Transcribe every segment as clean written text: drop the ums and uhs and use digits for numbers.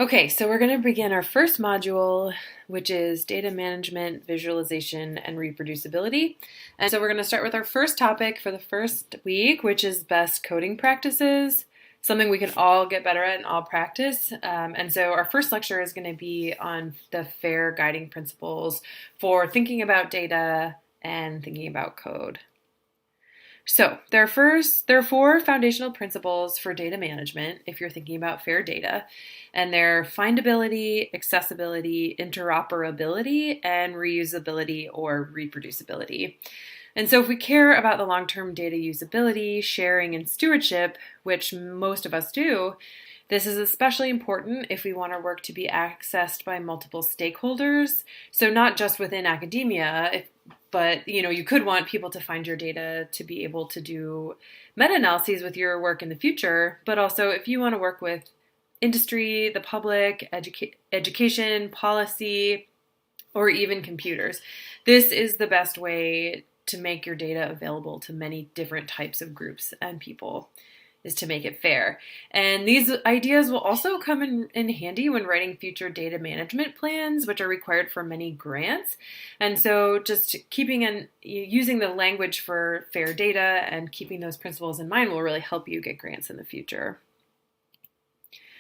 Okay, so we're going to begin our first module, which is data management, visualization, and reproducibility. And so we're going to start with our first topic for the first week, which is best coding practices, something we can all get better at and all practice. And so our first lecture is going to be on the FAIR guiding principles for thinking about data and thinking about code. So there are four foundational principles for data management if you're thinking about FAIR data, and they're findability, accessibility, interoperability, and reusability or reproducibility. And so if we care about the long-term data usability, sharing, and stewardship, which most of us do, this is especially important if we want our work to be accessed by multiple stakeholders. So not just within academia, but you could want people to find your data to be able to do meta-analyses with your work in the future, but also if you want to work with industry, the public, education, policy, or even computers. This is the best way to make your data available to many different types of groups and people, is to make it fair. And these ideas will also come in handy when writing future data management plans, which are required for many grants. And so just using the language for FAIR data and keeping those principles in mind will really help you get grants in the future.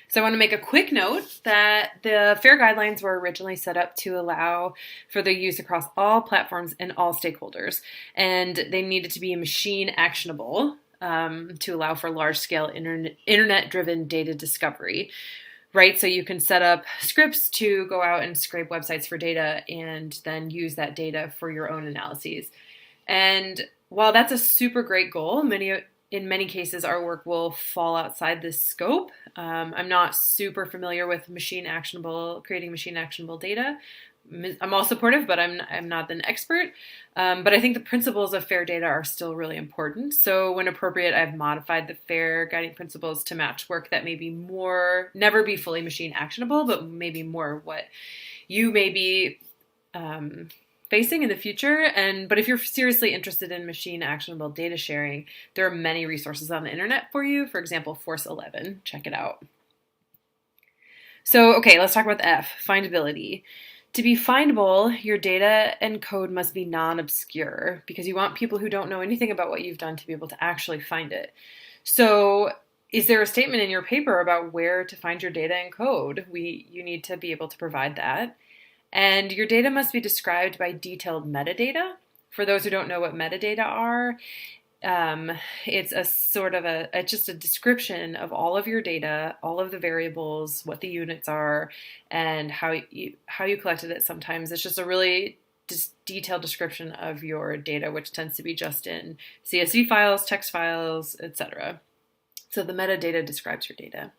So I want to make a quick note that the FAIR guidelines were originally set up to allow for their use across all platforms and all stakeholders. And they needed to be machine actionable, to allow for large-scale internet-driven data discovery, right? So you can set up scripts to go out and scrape websites for data and then use that data for your own analyses. And while that's a super great goal, in many cases our work will fall outside this scope. I'm not super familiar with creating machine actionable data. I'm all supportive, but I'm not an expert. But I think the principles of FAIR data are still really important. So when appropriate, I've modified the FAIR guiding principles to match work that may be never be fully machine actionable, but maybe more what you may be facing in the future. But if you're seriously interested in machine actionable data sharing, there are many resources on the internet for you. For example, Force 11, check it out. So, okay, let's talk about the F, findability. To be findable, your data and code must be non-obscure because you want people who don't know anything about what you've done to be able to actually find it. So is there a statement in your paper about where to find your data and code? You need to be able to provide that. And your data must be described by detailed metadata. For those who don't know what metadata are, it's just a description of all of your data, all of the variables, what the units are, and how you collected it. Sometimes it's just a really detailed description of your data, which tends to be just in CSV files, text files, etc. So the metadata describes your data.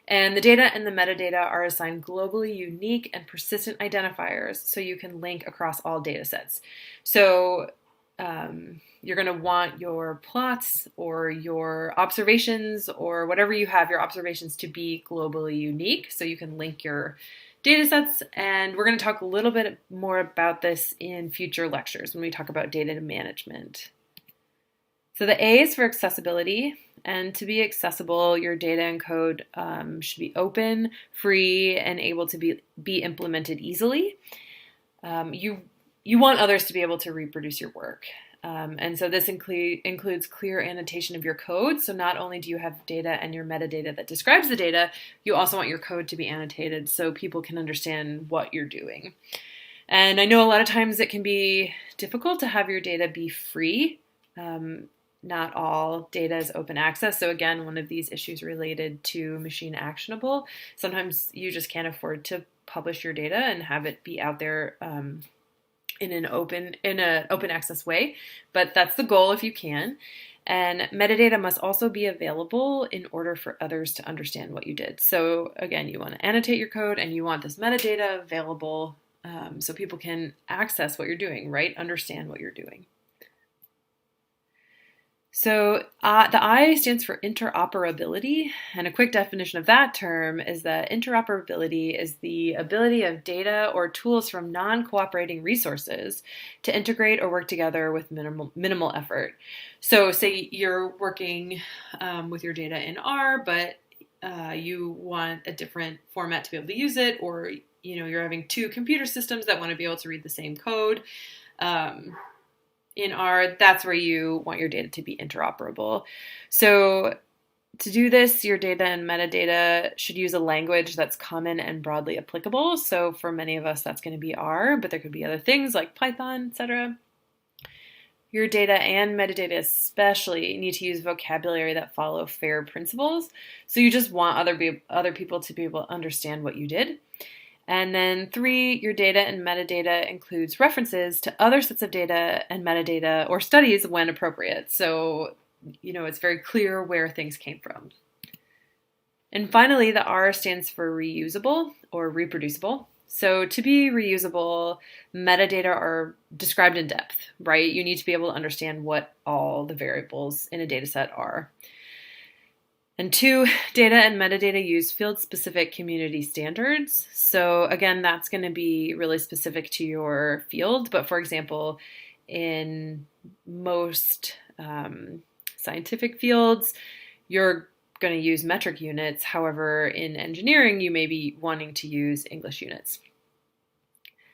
And the data and the metadata are assigned globally unique and persistent identifiers so you can link across all data sets. So you're going to want your plots or your observations or whatever you have your observations to be globally unique so you can link your data sets. And we're going to talk a little bit more about this in future lectures when we talk about data management. So the A is for accessibility. And to be accessible, your data and code should be open, free, and able to be implemented easily. You want others to be able to reproduce your work. And so this includes clear annotation of your code. So not only do you have data and your metadata that describes the data, you also want your code to be annotated so people can understand what you're doing. And I know a lot of times it can be difficult to have your data be free. Not all data is open access. So again, one of these issues related to machine actionable. Sometimes you just can't afford to publish your data and have it be out there in an open access way, but that's the goal if you can. And metadata must also be available in order for others to understand what you did. So again, you want to annotate your code and you want this metadata available so people can access what you're doing, right? Understand what you're doing. So the I stands for interoperability, and a quick definition of that term is that interoperability is the ability of data or tools from non-cooperating resources to integrate or work together with minimal effort. So say you're working with your data in R, but you want a different format to be able to use it, or you're having two computer systems that want to be able to read the same code. In R, that's where you want your data to be interoperable. So to do this, your data and metadata should use a language that's common and broadly applicable. So for many of us, that's going to be R, but there could be other things like Python, etc. Your data and metadata especially need to use vocabulary that follow FAIR principles. So you just want other people to be able to understand what you did. And then 3, your data and metadata includes references to other sets of data and metadata or studies when appropriate. So, it's very clear where things came from. And finally, the R stands for reusable or reproducible. So to be reusable, metadata are described in depth, right? You need to be able to understand what all the variables in a data set are. And 2, data and metadata use field-specific community standards. So again, that's going to be really specific to your field. But for example, in most scientific fields, you're going to use metric units. However, in engineering, you may be wanting to use English units.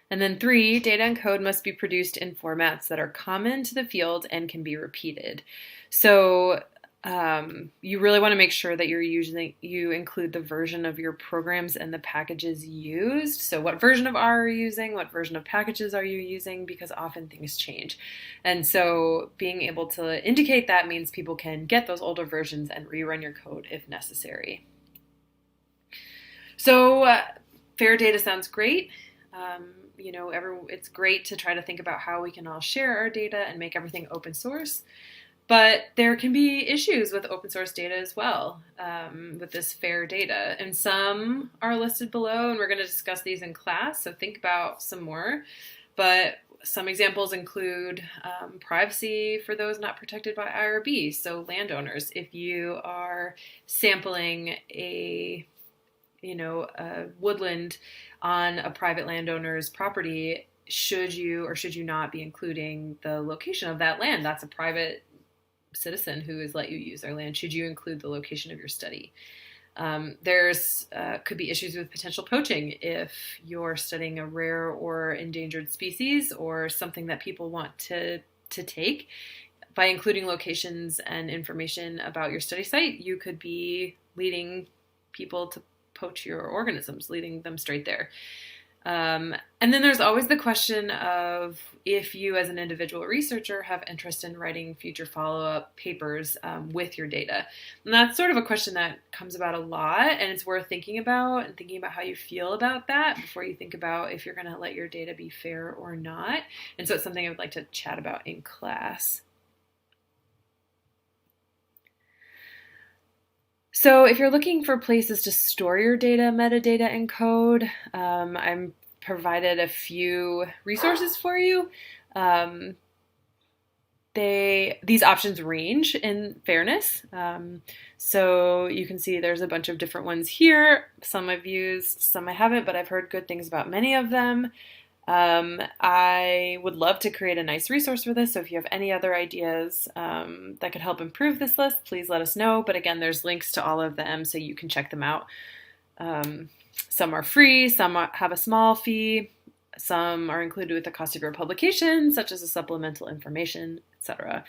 And then 3, data and code must be produced in formats that are common to the field and can be repeated. So you really want to make sure that you include the version of your programs and the packages used. So what version of R are you using? What version of packages are you using? Because often things change. And so being able to indicate that means people can get those older versions and rerun your code if necessary. So FAIRdata sounds great. It's great to try to think about how we can all share our data and make everything open source. But there can be issues with open source data as well, with this FAIRdata. And some are listed below, and we're going to discuss these in class, so think about some more. But some examples include privacy for those not protected by IRB, so landowners. If you are sampling a woodland on a private landowner's property, should you or should you not be including the location of that land? That's a private citizen who has let you use their land. Should you include the location of your study? There's could be issues with potential poaching if you're studying a rare or endangered species or something that people want to take. By including locations and information about your study site, you could be leading people to poach your organisms, leading them straight there. And then there's always the question of if you as an individual researcher have interest in writing future follow-up papers with your data. And that's sort of a question that comes about a lot, and it's worth thinking about how you feel about that before you think about if you're going to let your data be fair or not. And so it's something I would like to chat about in class. So if you're looking for places to store your data, metadata, and code, I'm provided a few resources for you. These options range in fairness. So you can see there's a bunch of different ones here. Some I've used, some I haven't, but I've heard good things about many of them. I would love to create a nice resource for this, so if you have any other ideas that could help improve this list, please let us know. But again, there's links to all of them, so you can check them out. Some are free, some have a small fee, some are included with the cost of your publication, such as a supplemental information, etc.